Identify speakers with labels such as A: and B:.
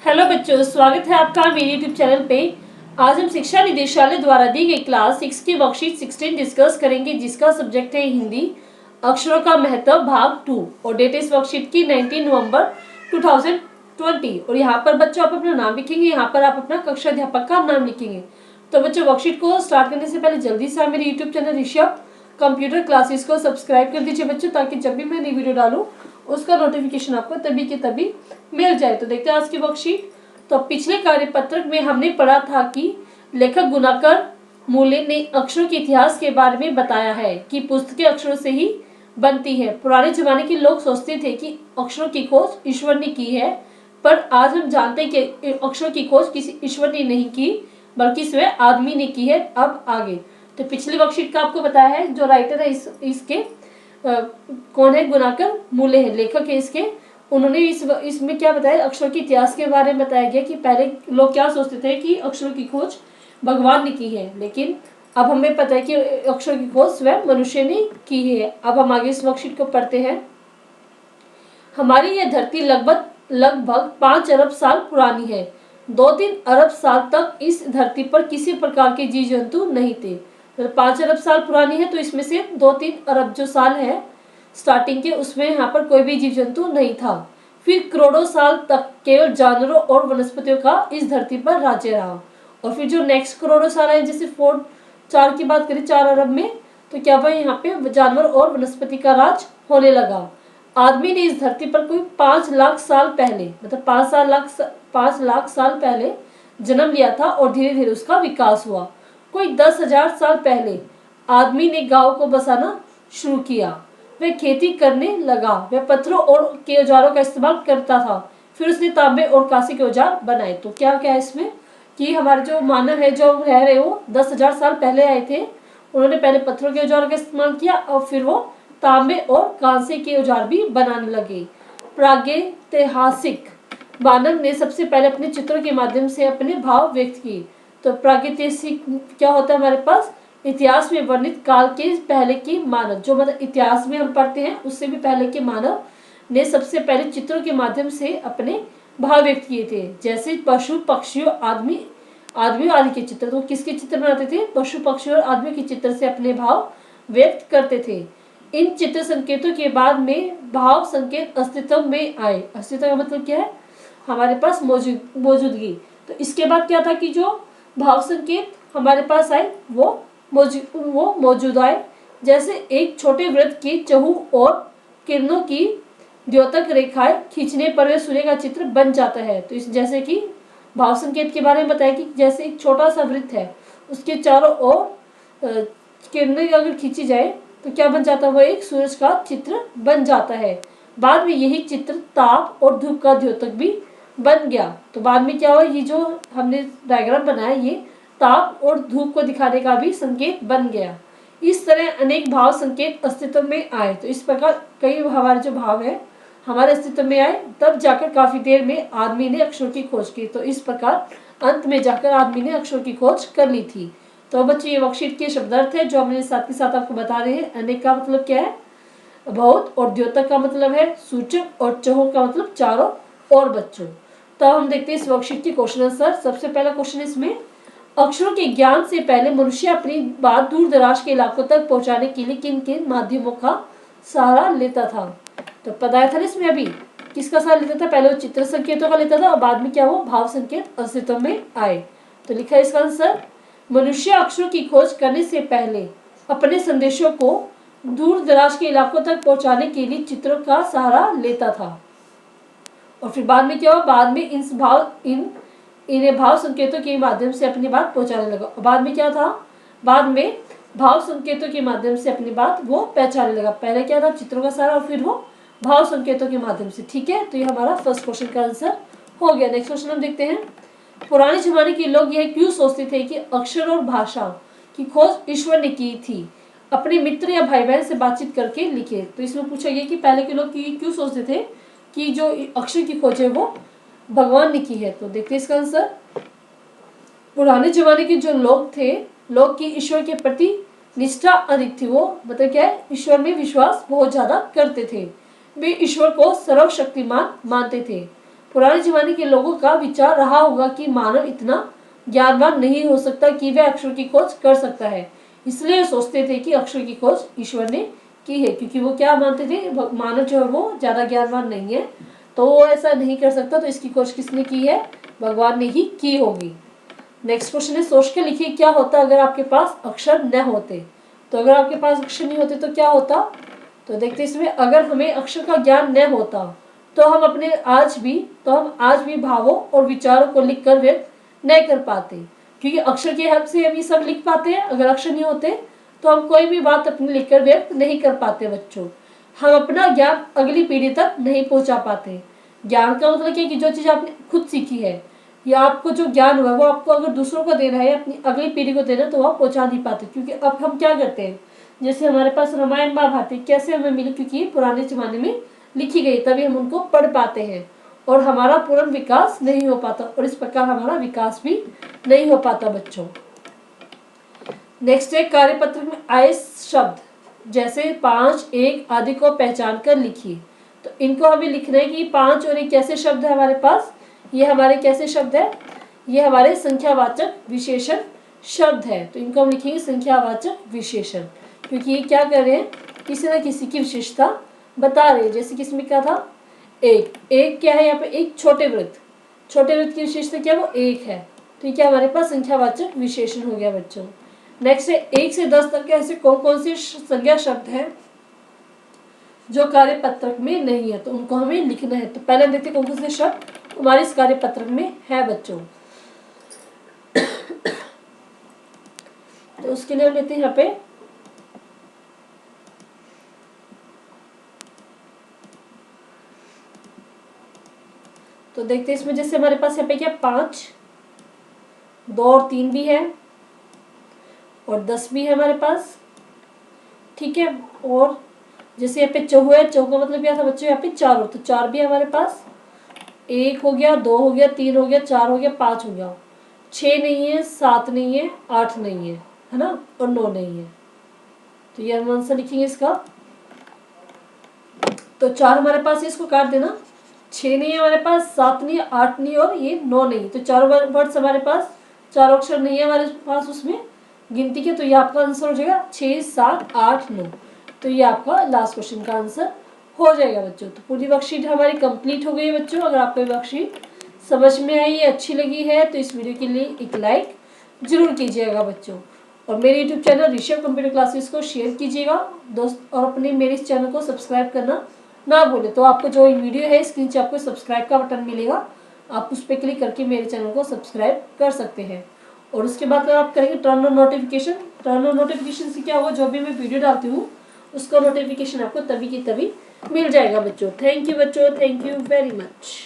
A: Hello बच्चों, स्वागत है आपका मेरे यूट्यूब चैनल पे। आज हम शिक्षा निदेशालय द्वारा दी गई क्लास 6 की वर्कशीट 16 डिस्कस करेंगे, जिसका सब्जेक्ट है हिंदी, अक्षरों का महत्व भाग 2 और डेट इस वर्कशीट की 19 नवंबर 2020। और यहाँ पर बच्चों आप अपना नाम लिखेंगे, यहाँ पर आप अपना कक्षा अध्यापक का नाम लिखेंगे। तो बच्चों वर्कशीट को स्टार्ट करने से पहले जल्दी से आप मेरे YouTube channel Rishabh computer classes को सब्सक्राइब कर दीजिए बच्चों, ताकि जब भी मैं नई वीडियो डालूं उसका नोटिफिकेशन आपको तभी के तभी मिल जाए। तो देखते हैं आज की वर्कशीट। तो पिछले कार्यपत्रक में हमने पढ़ा था कि लेखक गुणाकर मूले ने अक्षरों के इतिहास के बारे में बताया है कि पुस्तकें अक्षरों से ही बनती है। पुराने जमाने के लोग सोचते थे कि अक्षरों की खोज ईश्वर ने की है, पर आज हम जानते हैं कि अक्षरों की खोज किसी ईश्वर ने नहीं की, बल्कि स्वयं आदमी ने की है। अब आगे तो पिछले वर्कशीट का आपको बताया है, जो राइटर है इसके कौन है, गुणाकर मूले है, लेखक है इसके। उन्होंने इसमें क्या बताया, अक्षरों के इतिहास के बारे में बताया गया कि पहले लोग क्या सोचते थे कि अक्षरों की खोज भगवान ने की है, लेकिन अब हमें पता है कि अक्षरों की खोज स्वयं मनुष्य ने की है। अब हम आगे इस वर्कशीट को पढ़ते हैं। हमारी यह धरती लगभग 5 अरब साल पुरानी है। 2-3 अरब साल तक इस धरती पर किसी प्रकार के जीव जंतु नहीं थे। तो 5 अरब साल पुरानी है, तो इसमें से 2-3 अरब जो साल है स्टार्टिंग के, उसमें यहाँ पर कोई भी जीव जंतु नहीं था। फिर करोड़ों साल तक केवल जानवरों और वनस्पतियों का इस धरती पर राज्य रहा। और फिर जो नेक्स्ट करोड़ों साल है, जैसे 4 की बात करें 4 अरब में, तो क्या हुआ, यहाँ पे जानवर और वनस्पति का राज होने लगा। आदमी ने इस धरती पर कोई 5 लाख साल पहले, मतलब 5 लाख साल पहले जन्म लिया था और धीरे धीरे उसका विकास हुआ। कोई 10,000 साल पहले आदमी ने गांव को बसाना शुरू किया। वह खेती करने लगा। वह पत्थरों और के औजारों का इस्तेमाल करता था। फिर उसने तांबे और कांसे के औजार बनाए। तो क्या क्या है इसमें कि हमारे जो मानव है, जो रह रहे वो 10,000 साल पहले आए थे। उन्होंने पहले पत्थरों के औजारों का इस्तेमाल किया और फिर वो तांबे और कांसे के औजार भी बनाने लगे। प्रागैतिहासिक मानव ने सबसे पहले अपने चित्रों के माध्यम से अपने भाव व्यक्त किए। तो प्रागैतिहासिक क्या होता है, हमारे पास इतिहास में वर्णित काल के पहले के मानव, जो मतलब इतिहास में हम पढ़ते हैं उससे भी पहले के मानव ने सबसे पहले चित्रों के माध्यम से अपने भाव व्यक्त किए थे। जैसे पशु पक्षियों आदमी आदि के चित्र। तो किसके चित्र बनाते थे, पशु पक्षियों और आदमी के चित्र से अपने भाव व्यक्त करते थे। इन चित्र संकेतों के बाद में भाव संकेत अस्तित्व में आए। अस्तित्व का मतलब क्या है, हमारे पास मौजूदगी। तो इसके बाद क्या था कि जो भाव संकेत हमारे पास आए वो मौजूद आए। जैसे एक छोटे वृत्त की चहु और किरणों की द्योतक रेखाएं खींचने पर वह सूर्य का चित्र बन जाता है। तो इस जैसे कि भाव संकेत के बारे में बताया कि जैसे एक छोटा सा वृत्त है, उसके चारों ओर किरणें अगर खींची जाए तो क्या बन जाता है, वो एक सूरज का चित्र बन जाता है। बाद में यही चित्र ताप और धूप का द्योतक भी बन गया। तो बाद में क्या हुआ, ये जो हमने डायग्राम बनाया ये ताप और धूप को दिखाने का भी संकेत बन गया। इस तरह अनेक भाव संकेत अस्तित्व में आए। तो इस प्रकार कई हमारे जो भाव है हमारे अस्तित्व में आए, तब जाकर काफी देर में आदमी ने अक्षरों की खोज की। तो इस प्रकार अंत में जाकर आदमी ने अक्षरों की खोज कर ली थी। तो बच्चों ये वर्कशीट के शब्दार्थ है जो हमने साथ के साथ आपको बता रहे हैं। अनेक का मतलब क्या है, बहुत, और द्योतक का मतलब है सूचक, और चहु का मतलब चारों और बच्चों। तो हम देखते हैं इस वर्कशीट के क्वेश्चन आंसर। सबसे पहला क्वेश्चन इसमें, अक्षरों के ज्ञान से पहले मनुष्य अपनी बात दूर दराज के इलाकों तक पहुंचाने के लिए किन किन माध्यमों का सहारा लेता था। तो बताया था इसमें अभी किसका सहारा लेता था, पहले वो चित्र संकेतों का लेता था और बाद में क्या हुआ, भाव संकेत अस्तित्व में आए। तो लिखा है इसका आंसर, मनुष्य अक्षरों की खोज करने से पहले अपने संदेशों को दूर दराज के इलाकों तक पहुंचाने के लिए चित्रों का सहारा लेता था। और फिर बाद में क्या हुआ, बाद में इन्हें भाव संकेतों के माध्यम से अपनी बात पहुंचाने लगा। बाद में क्या था, बाद में भाव संकेतों के माध्यम से अपनी बात वो पहचानने लगा। पहले क्या था, चित्रों का सहारा, और फिर वो भाव संकेतों के माध्यम से। ठीक है, तो ये हमारा फर्स्ट क्वेश्चन का आंसर हो गया। नेक्स्ट क्वेश्चन हम देखते हैं, पुराने जमाने के लोग यह क्यों सोचते थे कि अक्षर और भाषा की खोज ईश्वर ने की थी, अपने मित्र या भाई बहन से बातचीत करके लिखे। तो इसमें पूछा गया कि पहले के लोग क्यों सोचते थे कि जो अक्षर की खोज है वो भगवान ने की है। तो देखते हैं इसका आंसर, पुराने जमाने के जो लोग थे, लोग की ईश्वर के प्रति निष्ठा अधिक थी। वो मतलब क्या है, ईश्वर में विश्वास बहुत ज्यादा करते थे। वे ईश्वर को सर्वशक्तिमान मानते थे। पुराने जमाने के लोगों का विचार रहा होगा कि मानव इतना ज्ञानवान नहीं हो सकता कि वह अक्षर की खोज कर सकता है, इसलिए सोचते थे कि अक्षर की खोज ईश्वर ने की है, क्योंकि वो क्या मानते थे, मानव जो है वो ज्यादा ज्ञानवान नहीं है, तो वो ऐसा नहीं कर सकता, तो इसकी खोज किसने की है, भगवान ने ही की होगी। नेक्स्ट क्वेश्चन है, सोच के लिखिए क्या होता अगर आपके पास अक्षर न होते। तो अगर आपके पास अक्षर नहीं होते तो क्या होता। तो देखते इसमें, अगर हमें अक्षर का ज्ञान न होता तो हम आज भी भावों और विचारों को लिखकर व्यक्त नहीं कर पाते, क्योंकि अक्षर की हेल्प से हम ये सब लिख पाते हैं। अगर अक्षर नहीं होते तो हम कोई भी बात अपनी लिखकर व्यक्त नहीं कर पाते बच्चों। हम अपना ज्ञान अगली पीढ़ी तक नहीं पहुंचा पाते। ज्ञान का मतलब क्या है कि जो चीज़ आपने खुद सीखी है या आपको जो ज्ञान हुआ है वो आपको अगर दूसरों को देना है, अपनी अगली पीढ़ी को देना है, तो आप पहुंचा नहीं पाते। क्योंकि अब हम क्या करते हैं, जैसे हमारे पास रामायण महाभारत कैसे हमें मिली, क्योंकि पुराने जमाने में लिखी गई, तभी हम उनको पढ़ पाते हैं और हमारा पूर्ण विकास नहीं हो पाता, और इस प्रकार हमारा विकास भी नहीं हो पाता बच्चों। नेक्स्ट है, कार्यपत्र में आए शब्द जैसे 5, 1 आदि को पहचान कर लिखिए। तो इनको हमें लिखना है कि 5 और 1 कैसे शब्द है हमारे पास, ये हमारे कैसे शब्द है, ये हमारे संख्यावाचक विशेषण शब्द है। तो इनको हम लिखेंगे संख्यावाचक विशेषण, क्योंकि ये क्या कर रहे हैं, किसी न किसी की विशेषता बता रहे हैं। जैसे किसमें क्या था, एक क्या है यहाँ पे, एक छोटे वृत्त की विशेषता क्या है, वो 1 है। तो ये क्या हमारे पास संख्यावाचक विशेषण हो गया बच्चों। नेक्स्ट है, 1 से 10 तक के ऐसे कौन कौन से संज्ञा शब्द हैं जो कार्यपत्रक में नहीं है, तो उनको हमें लिखना है। तो पहले देखते कौन कौन से शब्द हमारे इस कार्यपत्रक में है बच्चों। तो उसके लिए हम लेते हैं यहाँ पे तो देखते हैं इसमें, जैसे हमारे पास यहाँ पे क्या 5, 2 और 3 भी है और 10 भी है हमारे पास, ठीक है। और जैसे यहाँ पे चौहू है, चौहू का मतलब क्या था बच्चों, यहाँ पे 4 हो, तो 4 भी है हमारे पास। 1 हो गया, 2 हो गया, 3 हो गया, 4 हो गया, 5 हो गया, 6 नहीं है, 7 नहीं है, 8 नहीं है ना, और 9 नहीं है। तो ये हम आंसर लिखेंगे इसका। तो 4 हमारे पास है, इसको काट देना। 6 नहीं है हमारे पास, 7 नहीं है, 8 नहीं और ये 9 नहीं। तो 4 वर्ड्स हमारे पास, 4 अक्षर नहीं है हमारे पास उसमें गिनती के। तो ये आपका आंसर हो जाएगा 6, 7, 8, 9। तो ये आपका लास्ट क्वेश्चन का आंसर हो जाएगा बच्चों। तो पूरी वर्कशीट हमारी कंप्लीट हो गई है बच्चों। अगर आपको वर्कशीट समझ में आई है, अच्छी लगी है, तो इस वीडियो के लिए एक लाइक जरूर कीजिएगा बच्चों। और मेरे YouTube channel Rishabh computer classes को शेयर कीजिएगा दोस्त, और अपने मेरे इस चैनल को सब्सक्राइब करना ना भूले। तो आपको जो वीडियो है इसके नीचे आपको सब्सक्राइब का बटन मिलेगा, आप उस पर क्लिक करके मेरे चैनल को सब्सक्राइब कर सकते हैं। और उसके बाद आप करेंगे turn on notification. Turn on notification से क्या होगा, जो भी मैं वीडियो डालती हूँ उसका नोटिफिकेशन आपको तभी की तभी मिल जाएगा बच्चों। थैंक यू बच्चों, थैंक यू वेरी मच।